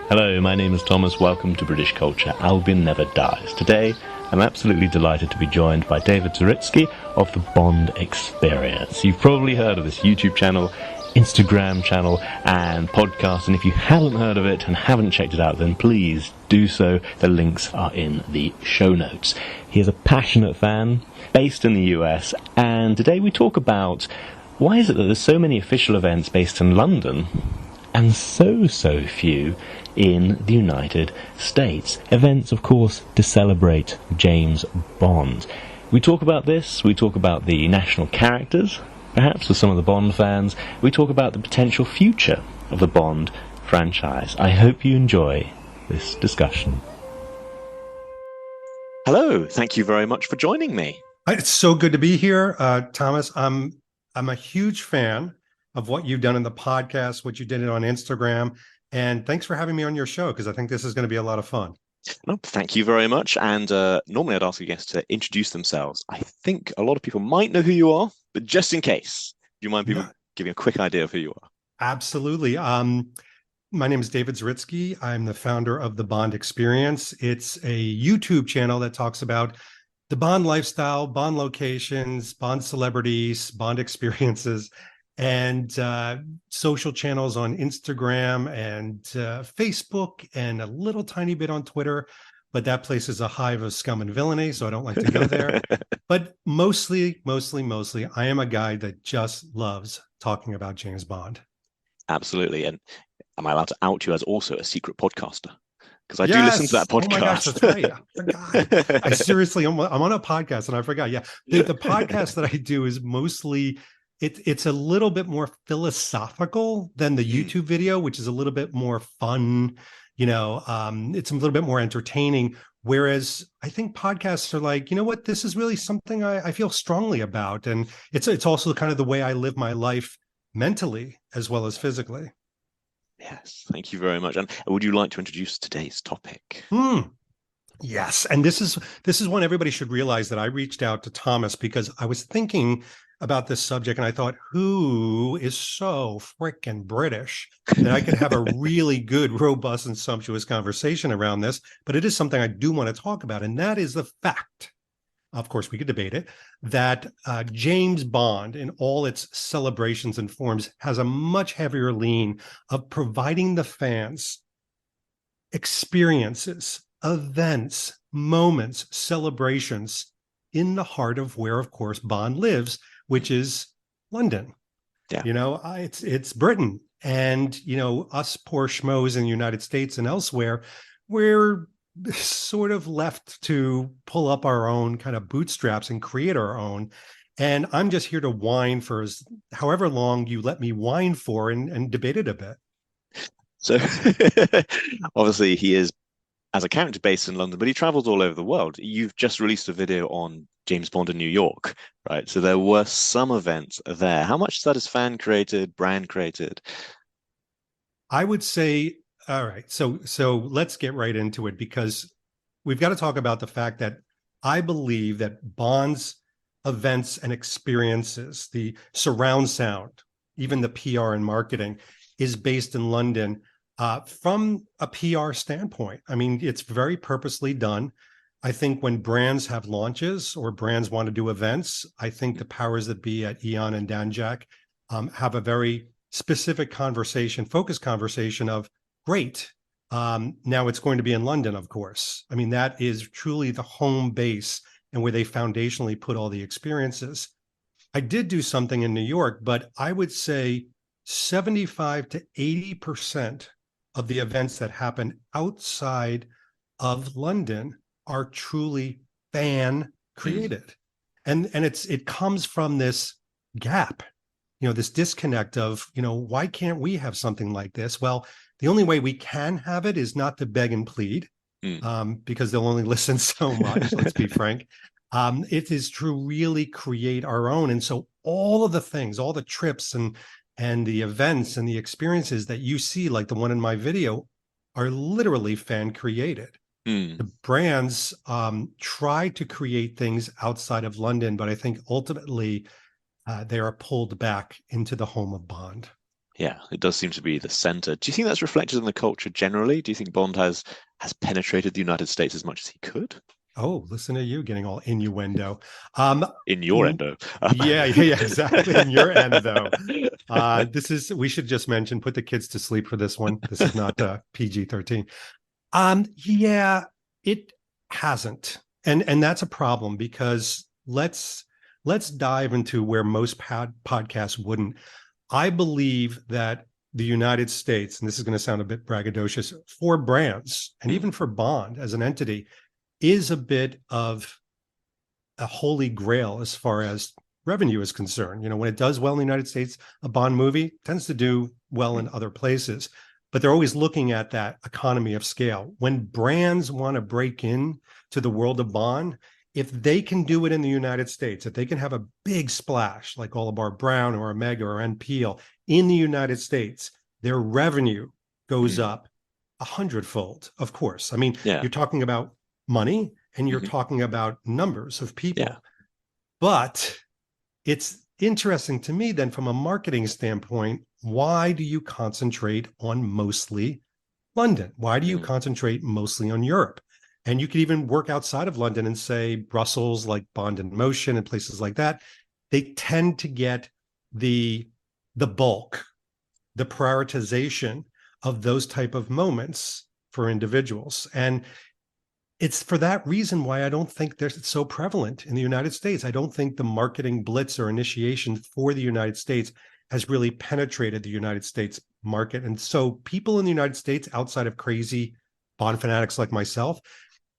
Hello, my name is Thomas. Welcome to British Culture. Albion Never Dies. Today, I'm absolutely delighted to be joined by David Zaritsky of the Bond Experience. You've probably heard of this YouTube channel, Instagram channel, and podcast, and if you haven't heard of it and haven't checked it out, then please do so. The links are in the show notes. He is a passionate fan, based in the US, and today we talk about why is it that there's so many official events based in London and so few in the United States. Events, of course, to celebrate James Bond. We talk about this, we talk about the national characters, perhaps with some of the Bond fans. We talk about the potential future of the Bond franchise. I hope you enjoy this discussion. Hello, thank you very much for joining me. It's so good to be here, Thomas. I'm a huge fan of what you've done in the podcast, what you did it on Instagram, and thanks for having me on your show, because I think this is going to be a lot of fun. No, thank you very much. And normally I'd ask you guests to introduce themselves. I think a lot of people might know who you are, but just in case, do you mind people giving a quick idea of who you are? Absolutely. My name is David Zaritsky. I'm the founder of the Bond Experience. It's a YouTube channel that talks about the Bond lifestyle, Bond locations, Bond celebrities, Bond experiences, and social channels on Instagram and Facebook, and a little tiny bit on Twitter, but that place is a hive of scum and villainy, so I don't like to go there. But mostly, I am a guy that just loves talking about James Bond. Absolutely. And am I allowed to out you as also a secret podcaster? Because I do listen to that podcast. Oh my gosh, that's right. I forgot. I seriously, I'm on a podcast and I forgot. Yeah. The podcast that I do is mostly, it's a little bit more philosophical than the YouTube video, which is a little bit more fun. It's a little bit more entertaining. Whereas I think podcasts are like, you know what, this is really something I feel strongly about. And it's also kind of the way I live my life mentally as well as physically. Yes, thank you very much. And would you like to introduce today's topic? Yes, and this is one everybody should realize, that I reached out to Thomas because I was thinking about this subject, and I thought, who is so frickin' British that I could have a really good, robust, and sumptuous conversation around this? But it is something I do want to talk about, and that is the fact, of course, we could debate it, that James Bond, in all its celebrations and forms, has a much heavier lean of providing the fans experiences, events, moments, celebrations in the heart of where, of course, Bond lives, which is London. Yeah. It's Britain. And, us poor schmoes in the United States and elsewhere, we're sort of left to pull up our own kind of bootstraps and create our own. And I'm just here to whine for however long you let me whine for, and debate it a bit. So obviously he is, as a character, based in London, but he travels all over the world. You've just released a video on James Bond in New York, right? So there were some events there. How much of that is fan created, brand created? I would say, all right, so let's get right into it, because we've got to talk about the fact that I believe that Bond's events and experiences, the surround sound, even the PR and marketing, is based in London from a PR standpoint. I mean, it's very purposely done. I think when brands have launches or brands want to do events, I think the powers that be at Eon and Danjak have a very specific focused conversation of, great. Now it's going to be in London, of course. I mean, that is truly the home base and where they foundationally put all the experiences. I did do something in New York, but I would say 75 to 80% of the events that happen outside of London are truly fan created. And it comes from this gap, this disconnect of, why can't we have something like this? Well, the only way we can have it is not to beg and plead, because they'll only listen so much, let's be frank. It is to really create our own. And so all of the things, all the trips and the events and the experiences that you see, like the one in my video, are literally fan created. The brands try to create things outside of London, but I think ultimately they are pulled back into the home of Bond. Yeah, it does seem to be the center. Do you think that's reflected in the culture generally? Do you think Bond has penetrated the United States as much as he could? Oh, listen to you getting all innuendo. Um, In your endo. yeah, exactly. In your end, though. We should just mention, put the kids to sleep for this one. This is not PG-13. Yeah, it hasn't. And that's a problem because let's dive into where most podcasts wouldn't. I believe that the United States, and this is going to sound a bit braggadocious, for brands and even for Bond as an entity, is a bit of a holy grail as far as revenue is concerned. You know, when it does well in the United States, a Bond movie tends to do well in other places, but they're always looking at that economy of scale. When brands want to break in to the world of Bond, if they can do it in the United States, if they can have a big splash like Oliver Brown or Omega or NPL in the United States, their revenue goes up 100-fold, of course. I mean, Yeah. you're talking about money and you're Hmm. talking about numbers of people. Yeah. But it's interesting to me then from a marketing standpoint, why do you concentrate on mostly London? Why do you Mm. concentrate mostly on Europe? And you could even work outside of London and say Brussels, like Bond in Motion and places like that. They tend to get the bulk, the prioritization of those type of moments for individuals. And it's for that reason why I don't think they're so prevalent in the United States. I don't think the marketing blitz or initiation for the United States has really penetrated the United States market. And so people in the United States, outside of crazy Bond fanatics like myself,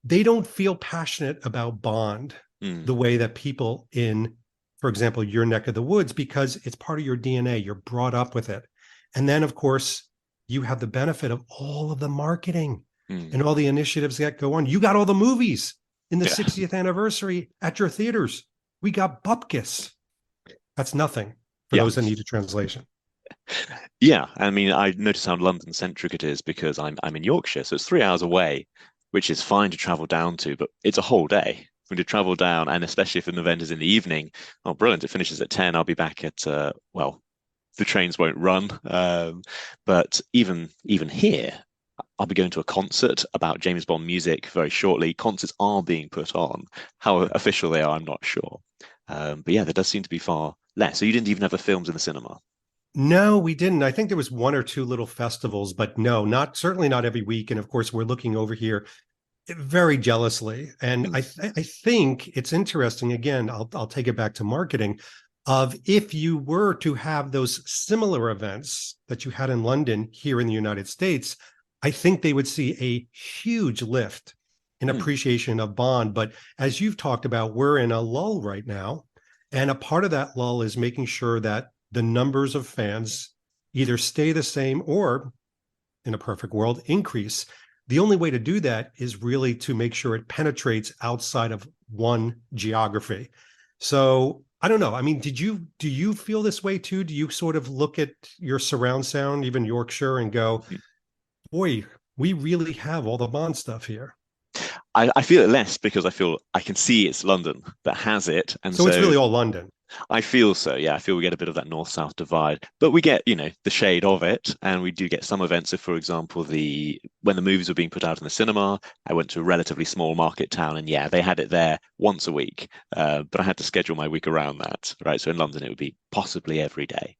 they don't feel passionate about Bond the way that people in, for example, your neck of the woods, because it's part of your DNA. You're brought up with it. And then, of course, you have the benefit of all of the marketing and all the initiatives that go on. You got all the movies in the Yeah. 60th anniversary at your theaters. We got Bupkis. That's nothing for Yeah. those that need a translation. Yeah. I mean, I notice how London centric it is because I'm in Yorkshire, so it's 3 hours away, which is fine to travel down to, but it's a whole day. For me to travel down, and especially if an event is in the evening, oh, brilliant! It finishes at 10. I'll be back at well, the trains won't run. But even here, I'll be going to a concert about James Bond music very shortly. Concerts are being put on. How official they are, I'm not sure. But yeah, there does seem to be far less. So you didn't even have the films in the cinema. No, we didn't. I think there was one or two little festivals, but no, not certainly not every week. And of course, we're looking over here very jealously. And Mm. I think it's interesting. Again, I'll take it back to marketing. Of if you were to have those similar events that you had in London here in the United States, I think they would see a huge lift in Mm. appreciation of Bond. But as you've talked about, we're in a lull right now. And a part of that lull is making sure that the numbers of fans either stay the same or, in a perfect world, increase. The only way to do that is really to make sure it penetrates outside of one geography. So I don't know. I mean, do you feel this way too? Do you sort of look at your surround sound, even Yorkshire, and go, boy, we really have all the Bond stuff here? I feel it less because I feel I can see it's London that has it, and So it's so really all London. I feel so. Yeah, I feel we get a bit of that north-south divide, but we get, the shade of it, and we do get some events. So, for example, the when the movies were being put out in the cinema, I went to a relatively small market town, and yeah, they had it there once a week, but I had to schedule my week around that, right? So in London, it would be possibly every day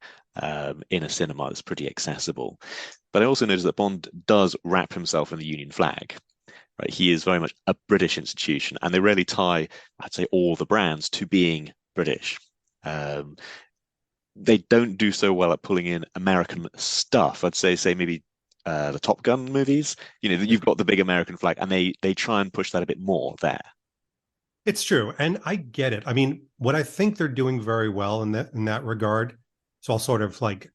in a cinema that's pretty accessible. But I also noticed that Bond does wrap himself in the Union flag. Right, he is very much a British institution, and they really tie, I'd say, all the brands to being British. Um, they don't do so well at pulling in American stuff. I'd say maybe the Top Gun movies. You've got the big American flag, and they try and push that a bit more there. It's true, and I get it. I mean, what I think they're doing very well in that regard, so I'll sort of like,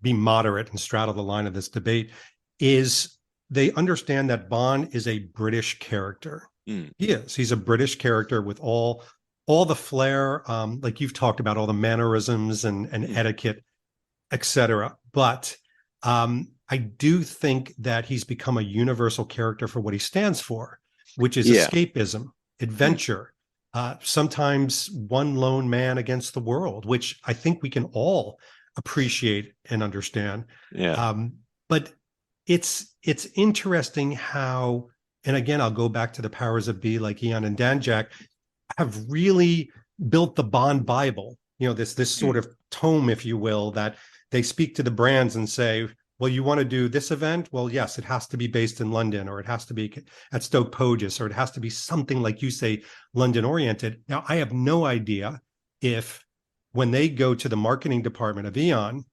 be moderate and straddle the line of this debate, is they understand that Bond is a British character. Mm. He is. He's a British character with all the flair, like you've talked about, all the mannerisms and etiquette, etc. But I do think that he's become a universal character for what he stands for, which is Yeah. escapism, adventure, sometimes one lone man against the world, which I think we can all appreciate and understand. Yeah. But it's interesting how, and again, I'll go back to the powers of be like Ian and Danjak have really built the Bond Bible, this sort of tome, if you will, that they speak to the brands and say, well, you want to do this event? Well, yes, it has to be based in London, or it has to be at Stoke Poges, or it has to be something like you say, London oriented. Now, I have no idea if when they go to the marketing department of Eon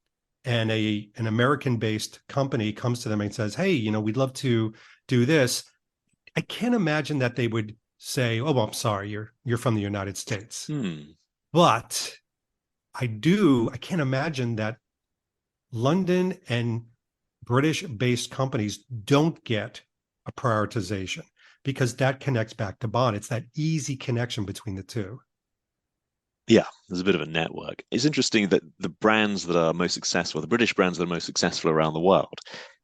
and an American-based company comes to them and says, hey, we'd love to do this. I can't imagine that they would say, oh, well, I'm sorry, you're from the United States. But I can't imagine that London and British-based companies don't get a prioritization, because that connects back to Bond. It's that easy connection between the two. Yeah, there's a bit of a network. It's interesting that the brands that are most successful, the British brands that are most successful around the world,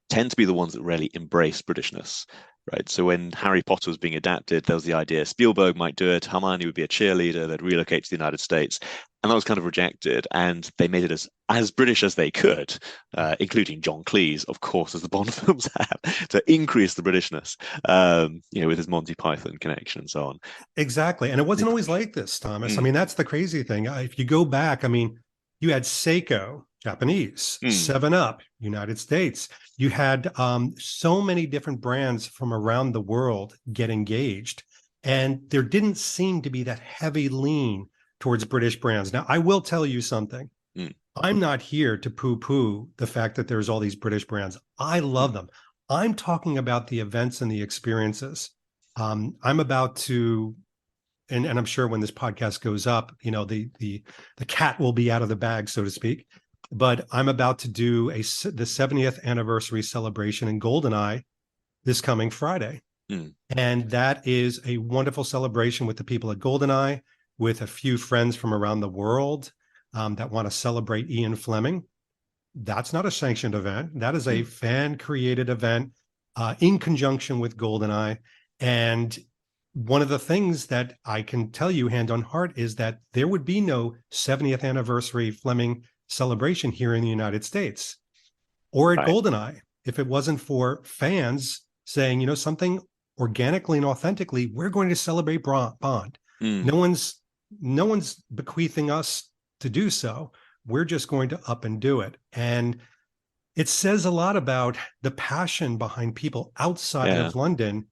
tend to be the ones that really embrace Britishness, right? So when Harry Potter was being adapted, there was the idea Spielberg might do it, Hermione would be a cheerleader, they'd relocate to the United States, and that was kind of rejected. And they made it as British as they could, including John Cleese, of course, as the Bond films have, to increase the Britishness, with his Monty Python connection and so on. Exactly. And it wasn't always like this, Thomas. I mean, that's the crazy thing. If you go back, I mean, you had Seiko, Japanese, 7-Up, United States. You had so many different brands from around the world get engaged. And there didn't seem to be that heavy lean towards British brands. Now, I will tell you something. I'm not here to poo-poo the fact that there's all these British brands. I love them. I'm talking about the events and the experiences. I'm about to, and I'm sure when this podcast goes up, the cat will be out of the bag, so to speak. But I'm about to do the 70th anniversary celebration in GoldenEye this coming Friday. And that is a wonderful celebration with the people at GoldenEye, with a few friends from around the world that want to celebrate Ian Fleming. That's not a sanctioned event. That is a fan-created event in conjunction with GoldenEye. And one of the things that I can tell you hand on heart is that there would be no 70th anniversary Fleming celebration here in the United States or at GoldenEye if it wasn't for fans saying, something organically and authentically, we're going to celebrate Bond. No one's bequeathing us to do so. We're just going to up and do it. And it says a lot about the passion behind people outside of London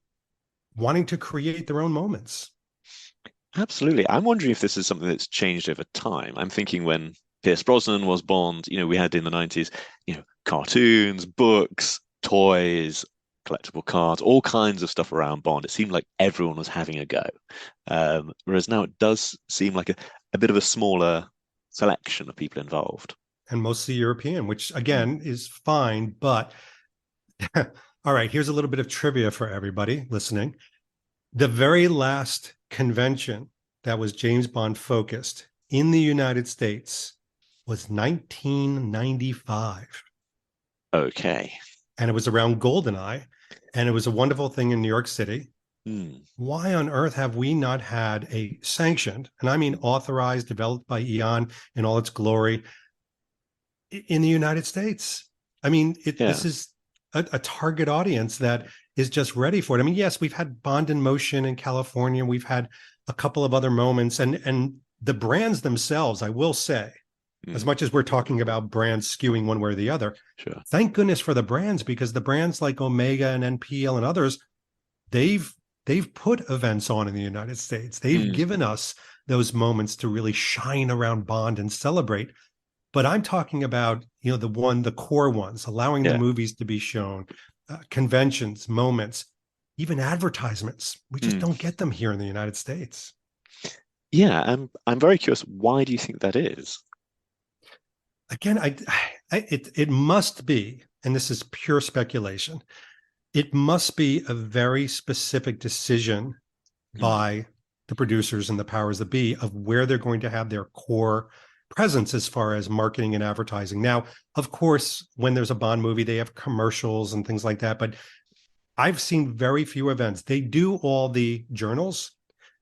wanting to create their own moments. Absolutely. I'm wondering if this is something that's changed over time. I'm thinking when Pierce Brosnan was Bond, we had in the 90s, cartoons, books, toys, collectible cards, all kinds of stuff around Bond. It seemed like everyone was having a go. Whereas now it does seem like a bit of a smaller selection of people involved. And mostly European, which again is fine. But all right, here's a little bit of trivia for everybody listening. The very last convention that was James Bond focused in the United States was 1995. Okay. And it was around GoldenEye, and it was a wonderful thing in New York City. Why on earth have we not had a sanctioned, and I mean authorized, developed by Eon in all its glory, in the United States? I mean, this is a target audience that is just ready for it. I mean, yes, we've had Bond in Motion in California. We've had a couple of other moments, and the brands themselves, I will say, as much as we're talking about brands skewing one way or the other, thank goodness for the brands, because the brands like Omega and NPL and others, they've put events on in the United States. They've given us those moments to really shine around Bond and celebrate. But I'm talking about, the core ones, allowing the movies to be shown, conventions, moments, even advertisements. We just don't get them here in the United States. Yeah, I'm very curious. Why do you think that is? Again, it must be, and this is pure speculation, it must be a very specific decision by the producers and the powers that be of where they're going to have their core presence as far as marketing and advertising. Now, of course, when there's a Bond movie, they have commercials and things like that, but I've seen very few events. They do all the journals.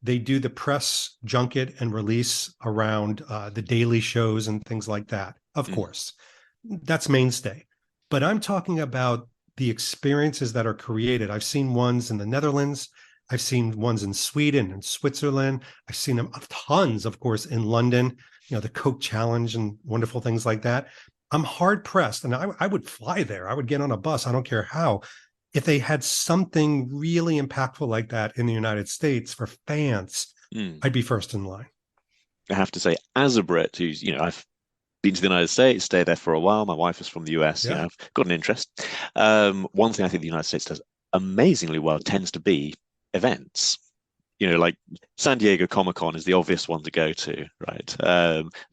They do the press junket and release around the daily shows and things like that. of course. That's mainstay. But I'm talking about the experiences that are created. I've seen ones in the Netherlands. I've seen ones in Sweden and Switzerland. I've seen them tons, of course, in London, the Coke Challenge and wonderful things like that. I'm hard pressed, and I would fly there. I would get on a bus. I don't care how. If they had something really impactful like that in the United States for fans, I'd be first in line. I have to say, as a Brit who's, I've been to the United States, stayed there for a while. My wife is from the US. Yeah. I've got an interest. One thing I think the United States does amazingly well tends to be events. Like San Diego Comic-Con is the obvious one to go to, right?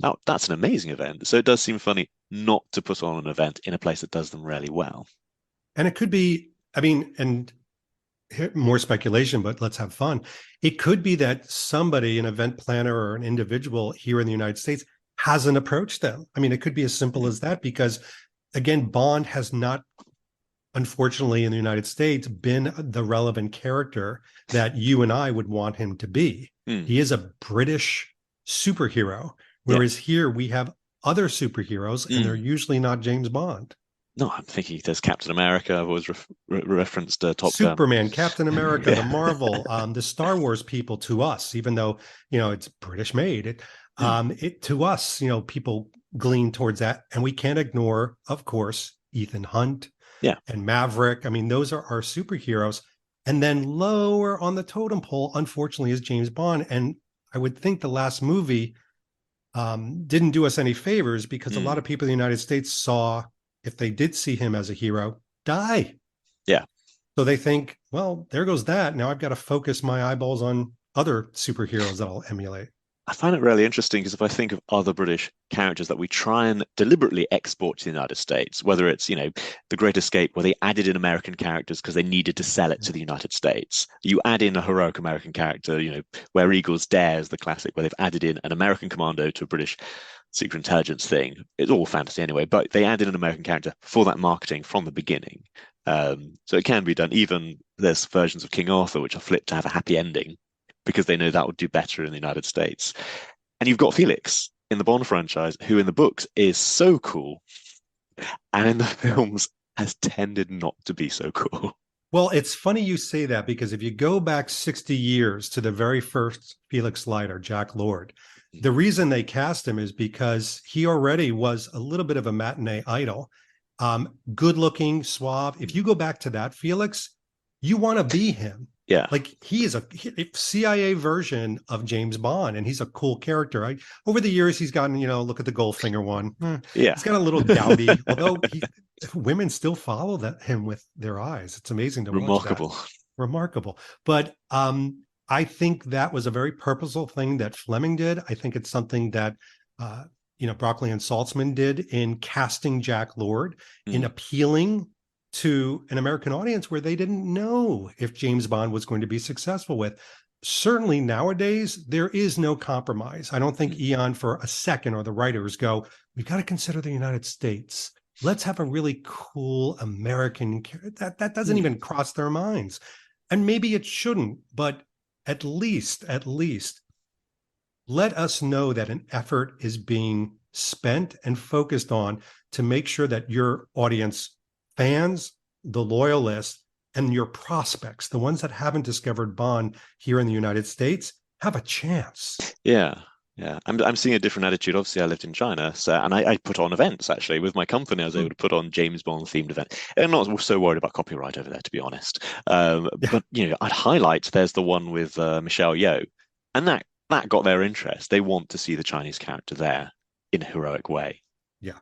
Now that's an amazing event. So it does seem funny not to put on an event in a place that does them really well. And it could be, and more speculation, but let's have fun. It could be that somebody, an event planner or an individual here in the United States, hasn't approached them. It could be as simple as that, because again, Bond has not, unfortunately, in the United States, been the relevant character that you and I would want him to be. He is a British superhero, whereas here we have other superheroes, and they're usually not James Bond. No, I'm thinking there's Captain America. I've always referenced Top Superman, Gun. Captain America, the Marvel, the Star Wars people to us, even though, it's British made, it to us, people glean towards that. And we can't ignore, of course, Ethan Hunt and Maverick. Those are our superheroes. And then lower on the totem pole, unfortunately, is James Bond. And I would think the last movie didn't do us any favors, because a lot of people in the United States saw, if they did see him as a hero, die. Yeah. So they think, well, there goes that. Now I've got to focus my eyeballs on other superheroes that I'll emulate. I find it really interesting, because if I think of other British characters that we try and deliberately export to the United States, whether it's, The Great Escape, where they added in American characters because they needed to sell it to the United States. You add in a heroic American character, Where Eagles Dare is the classic, where they've added in an American commando to a British secret intelligence thing. It's all fantasy anyway, but they added an American character for that marketing from the beginning. So it can be done. Even there's versions of King Arthur which are flipped to have a happy ending, because they know that would do better in the United States. And you've got Felix in the Bond franchise, who in the books is so cool, and in the films has tended not to be so cool. Well, it's funny you say that, because if you go back 60 years to the very first Felix Leiter, Jack Lord, the reason they cast him is because he already was a little bit of a matinee idol. Good looking, suave. If you go back to that Felix, you want to be him. Yeah. Like, he is a CIA version of James Bond, and he's a cool character. Over the years, he's gotten, look at the Goldfinger one. Yeah. He's got a little dowdy, although women still follow him with their eyes. It's amazing to watch that. Remarkable. But I think that was a very purposeful thing that Fleming did. I think it's something that, Broccoli and Saltzman did in casting Jack Lord, in appealing to an American audience where they didn't know if James Bond was going to be successful with. Certainly nowadays, there is no compromise. I don't think Eon for a second, or the writers go, we've got to consider the United States. Let's have a really cool American character. That doesn't even cross their minds. And maybe it shouldn't, but at least, let us know that an effort is being spent and focused on to make sure that your audience, fans, the loyalists, and your prospects, the ones that haven't discovered Bond here in the United States, have a chance. Yeah. I'm seeing a different attitude. Obviously, I lived in China, and I put on events, actually. With my company, I was able to put on James Bond themed event. I'm not so worried about copyright over there, to be honest. But I'd highlight, there's the one with Michelle Yeoh, and that got their interest. They want to see the Chinese character there in a heroic way. Yeah.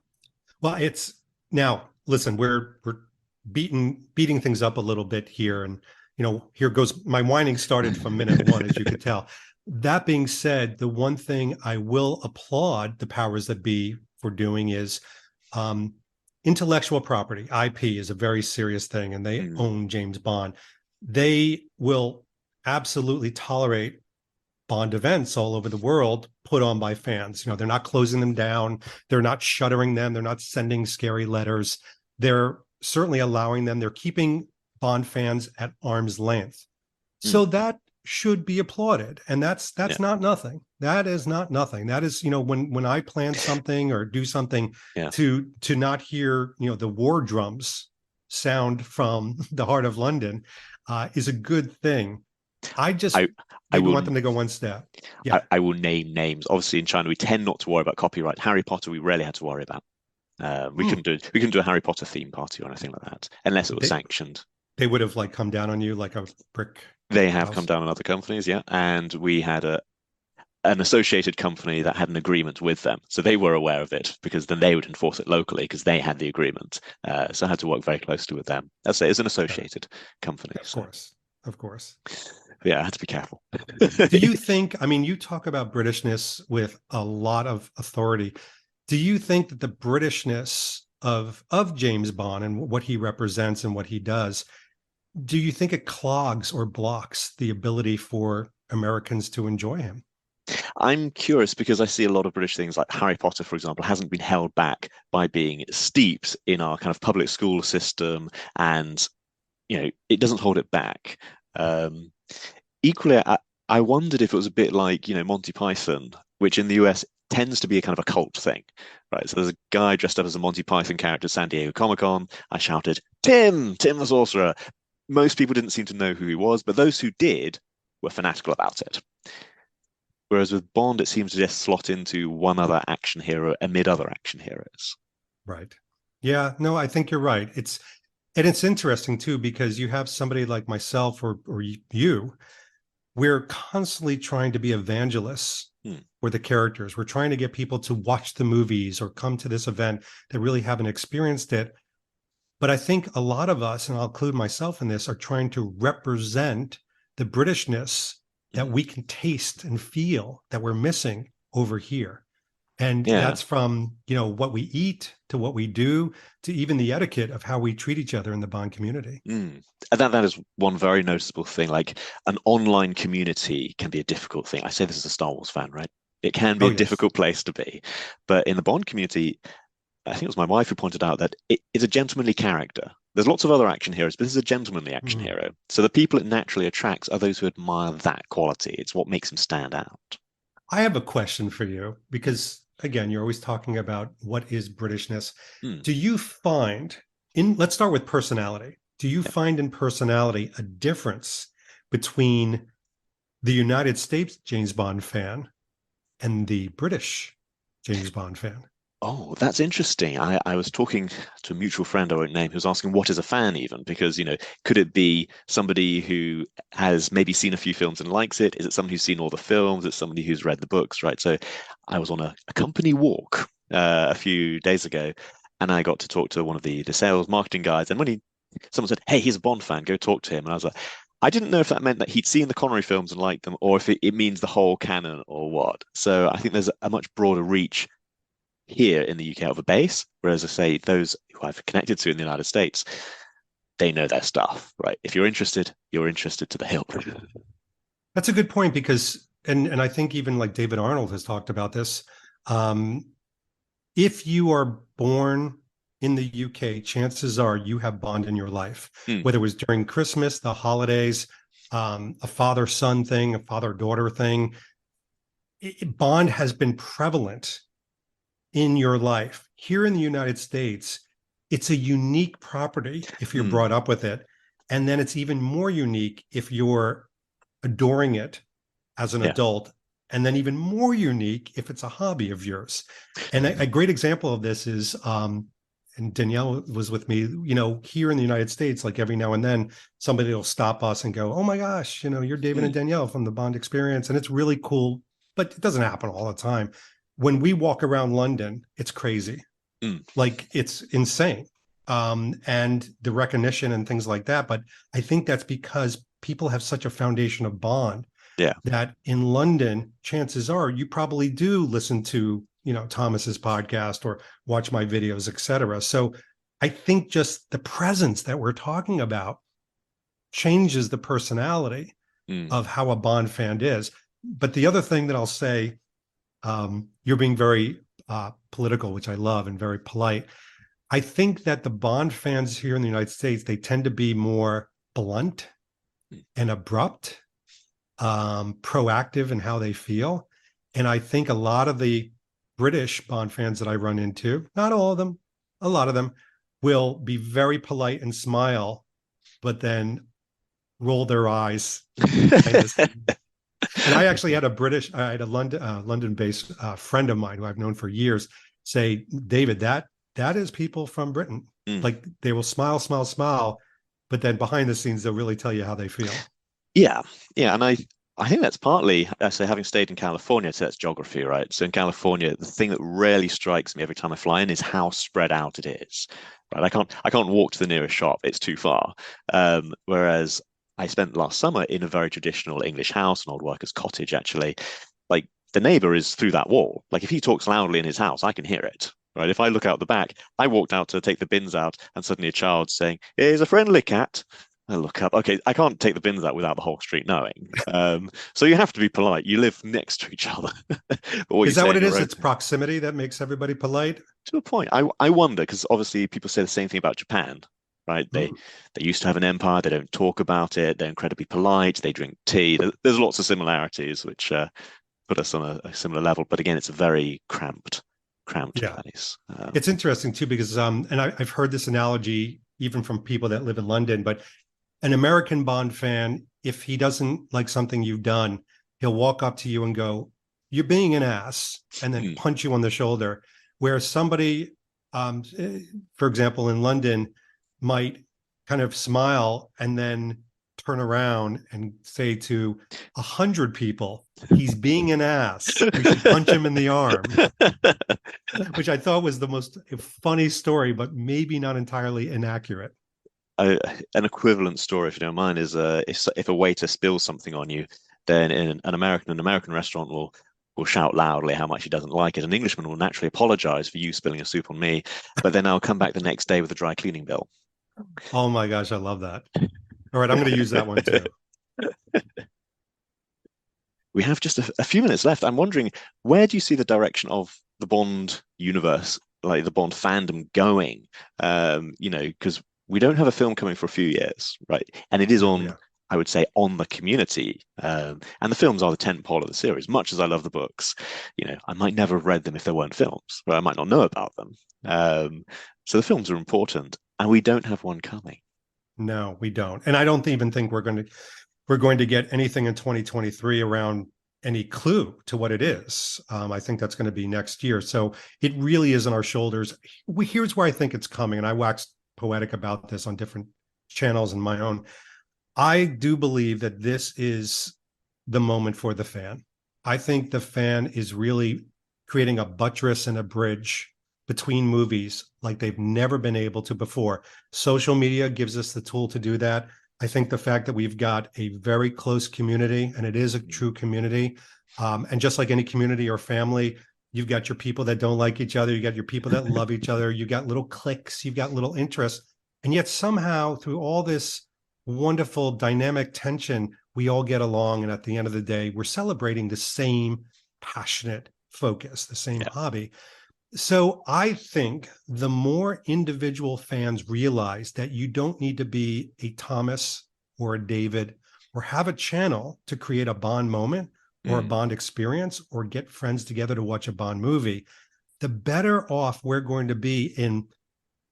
Well, it's now, listen, we're beating things up a little bit here, and here goes my whining started from minute one, as you could tell. That being said, the one thing I will applaud the powers that be for doing is intellectual property. IP is a very serious thing, and they own James Bond. They will absolutely tolerate Bond events all over the world put on by fans. They're not closing them down. They're not shuttering them. They're not sending scary letters. They're certainly allowing them. They're keeping Bond fans at arm's length. So that should be applauded. And that's not nothing. That is not nothing. That is, when I plan something or do something to not hear, the war drums sound from the heart of London is a good thing. I want them to go one step. Yeah. I will name names. Obviously, in China, we tend not to worry about copyright. Harry Potter, we rarely had to worry about. We couldn't do a Harry Potter theme party or anything like that unless it was sanctioned. They would have come down on you like a brick. They have come down on other companies, yeah. And we had an associated company that had an agreement with them, so they were aware of it because then they would enforce it locally because they had the agreement. So I had to work very closely with them. I'd say it's an associated company. Of course. Yeah, I had to be careful. Do you think? I mean, you talk about Britishness with a lot of authority. Do you think that the Britishness of James Bond and what he represents and what he does, do you think it clogs or blocks the ability for Americans to enjoy him? I'm curious because I see a lot of British things like Harry Potter, for example, hasn't been held back by being steeped in our kind of public school system, and it doesn't hold it back. Equally, I wondered if it was a bit like Monty Python, which in the US tends to be a kind of a cult thing, right? So there's a guy dressed up as a Monty Python character at San Diego Comic-Con. I shouted, Tim the Sorcerer. Most people didn't seem to know who he was, but those who did were fanatical about it. Whereas with Bond, it seems to just slot into one other action hero amid other action heroes. Right. Yeah, no, I think you're right. It's interesting too, because you have somebody like myself or you, we're constantly trying to be evangelists for the characters. We're trying to get people to watch the movies or come to this event that really haven't experienced it. But I think a lot of us, and I'll include myself in this, are trying to represent the Britishness that we can taste and feel that we're missing over here. And that's from, what we eat to what we do to even the etiquette of how we treat each other in the Bond community. And that is one very noticeable thing. Like an online community can be a difficult thing. I say this as a Star Wars fan, right? It can be a difficult place to be. But in the Bond community, I think it was my wife who pointed out that it is a gentlemanly character. There's lots of other action heroes, but this is a gentlemanly action hero. So the people it naturally attracts are those who admire that quality. It's what makes him stand out. I have a question for you because, again, you're always talking about what is Britishness. Do you find, let's start with personality. Do you find in personality a difference between the United States James Bond fan and the British James Bond fan? Oh, that's interesting. I was talking to a mutual friend I won't name who was asking what is a fan even, because, could it be somebody who has maybe seen a few films and likes it? Is it somebody who's seen all the films? Is it somebody who's read the books, right? So I was on a company walk a few days ago, and I got to talk to one of the sales marketing guys. And when someone said, hey, he's a Bond fan, go talk to him. And I was like, I didn't know if that meant that he'd seen the Connery films and liked them, or if it means the whole canon or what. So I think there's a much broader reach here in the UK out of a base, whereas I say those who I've connected to in the United States, they know their stuff, right? If you're interested to the hilt. That's a good point because, and I think even like David Arnold has talked about this. If you are born in the UK, chances are you have Bond in your life, whether it was during Christmas, the holidays, a father-son thing, a father-daughter thing. Bond has been prevalent in your life. Here in the United States, it's a unique property if you're brought up with it. And then it's even more unique if you're adoring it as an adult. And then even more unique if it's a hobby of yours. And a great example of this is, and Danielle was with me, here in the United States, like every now and then somebody will stop us and go, oh my gosh, you're David and Danielle from the Bond Experience. And it's really cool, but it doesn't happen all the time. When we walk around London, it's crazy. Like it's insane. And the recognition and things like that. But I think that's because people have such a foundation of Bond that in London, chances are you probably do listen to, Thomas's podcast or watch my videos, etc. So I think just the presence that we're talking about changes the personality of how a Bond fan is. But the other thing that I'll say, you're being very political, which I love, and very polite. I think that the Bond fans here in the United States, they tend to be more blunt and abrupt. proactive in how they feel. And I think a lot of the British Bond fans that I run into, not all of them, a lot of them, will be very polite and smile, but then roll their eyes behind the scenes. And I actually had a London-based friend of mine who I've known for years say, David, that is people from Britain. Like they will smile, smile, smile, but then behind the scenes, they'll really tell you how they feel. Yeah, yeah, and I think that's partly, I say, having stayed in California, so that's geography, right? So in California, the thing that really strikes me every time I fly in is how spread out it is. Right, I can't walk to the nearest shop; it's too far. Whereas I spent last summer in a very traditional English house, an old worker's cottage, actually. Like the neighbor is through that wall. Like if he talks loudly in his house, I can hear it. Right. If I look out the back, I walked out to take the bins out, and suddenly a child saying, "Here's a friendly cat." I look up. Okay, I can't take the bins out without the whole street knowing. So you have to be polite. You live next to each other. Is that what it is? It's proximity that makes everybody polite? To a point. I wonder, because obviously people say the same thing about Japan, right? They used to have an empire. They don't talk about it. They're incredibly polite. They drink tea. There's lots of similarities which put us on a similar level. But again, it's a very cramped place. It's interesting too because and I've heard this analogy even from people that live in London, but an American Bond fan, if he doesn't like something you've done, he'll walk up to you and go, "You're being an ass," and then punch you on the shoulder. Whereas somebody, for example, in London, might kind of smile and then turn around and say to 100 people, "He's being an ass. We should punch him in the arm," which I thought was the most funny story, but maybe not entirely inaccurate. An equivalent story, if you don't mind, is if a waiter spills something on you, then in an American restaurant will shout loudly how much he doesn't like it. An Englishman will naturally apologize for you spilling a soup on me, but then I'll come back the next day with a dry cleaning bill. Oh my gosh, I love that. All right, I'm going to use that one too. We have just a few minutes left. I'm wondering, where do you see the direction of the Bond universe, like the Bond fandom, going? Because we don't have a film coming for a few years, right? And it is on, I would say, on the community. And the films are the tentpole of the series. Much as I love the books, I might never have read them if there weren't films, or I might not know about them. So the films are important, and we don't have one coming. No, we don't. And I don't even think we're going to get anything in 2023 around any clue to what it is. I think that's going to be next year. So it really is on our shoulders. Here's where I think it's coming, and I waxed poetic about this on different channels and my own. I do believe that this is the moment for the fan. I think the fan is really creating a buttress and a bridge between movies like they've never been able to before. Social media gives us the tool to do that. I think the fact that we've got a very close community, and it is a true community, and just like any community or family, you've got your people that don't like each other. You got your people that love each other. You got little cliques. You've got little interests. And yet somehow through all this wonderful dynamic tension, we all get along. And at the end of the day, we're celebrating the same passionate focus, the same hobby. So I think the more individual fans realize that you don't need to be a Thomas or a David or have a channel to create a Bond moment or a Bond experience or get friends together to watch a Bond movie, the better off we're going to be in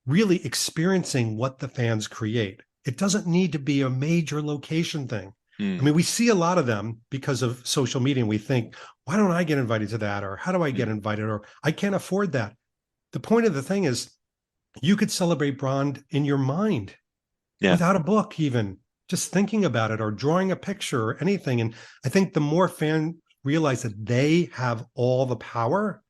really experiencing what the fans create. It doesn't need to be a major location thing. I mean, we see a lot of them because of social media, and we think, why don't I get invited to that? Or how do I get invited? Or I can't afford that. The point of the thing is you could celebrate Bond in your mind without a book, even just thinking about it or drawing a picture or anything. And I think the more fans realize that they have all the power,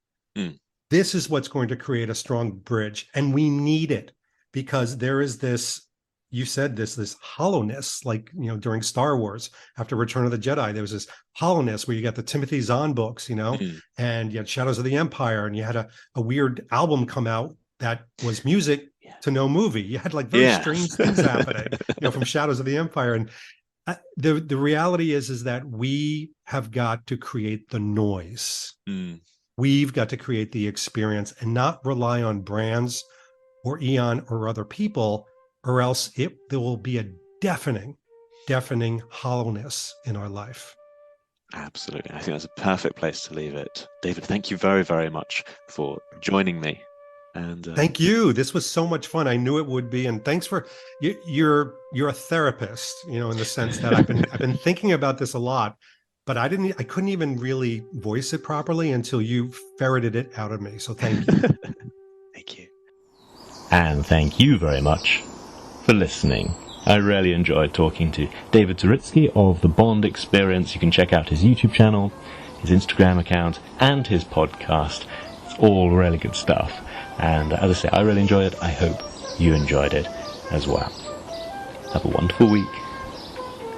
this is what's going to create a strong bridge. And we need it because there is this, you said this hollowness, like, during Star Wars, after Return of the Jedi, there was this hollowness where you got the Timothy Zahn books, and you had Shadows of the Empire, and you had a weird album come out that was music to no movie. You had like very strange things happening, from Shadows of the Empire. And the reality is that we have got to create the noise. We've got to create the experience and not rely on brands or Eon or other people, or else there will be a deafening hollowness in our life. Absolutely. I think that's a perfect place to leave it. David, thank you very, very much for joining me. And thank you. This was so much fun. I knew it would be. And thanks for you're a therapist, in the sense that I've been thinking about this a lot, but I couldn't even really voice it properly until you ferreted it out of me. So thank you. Thank you. And thank you very much for listening. I really enjoyed talking to David Zaritsky of The Bond Experience. You can check out his YouTube channel, his Instagram account, and his podcast. It's all really good stuff. And as I say, I really enjoyed it. I hope you enjoyed it as well. Have a wonderful week.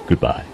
Goodbye.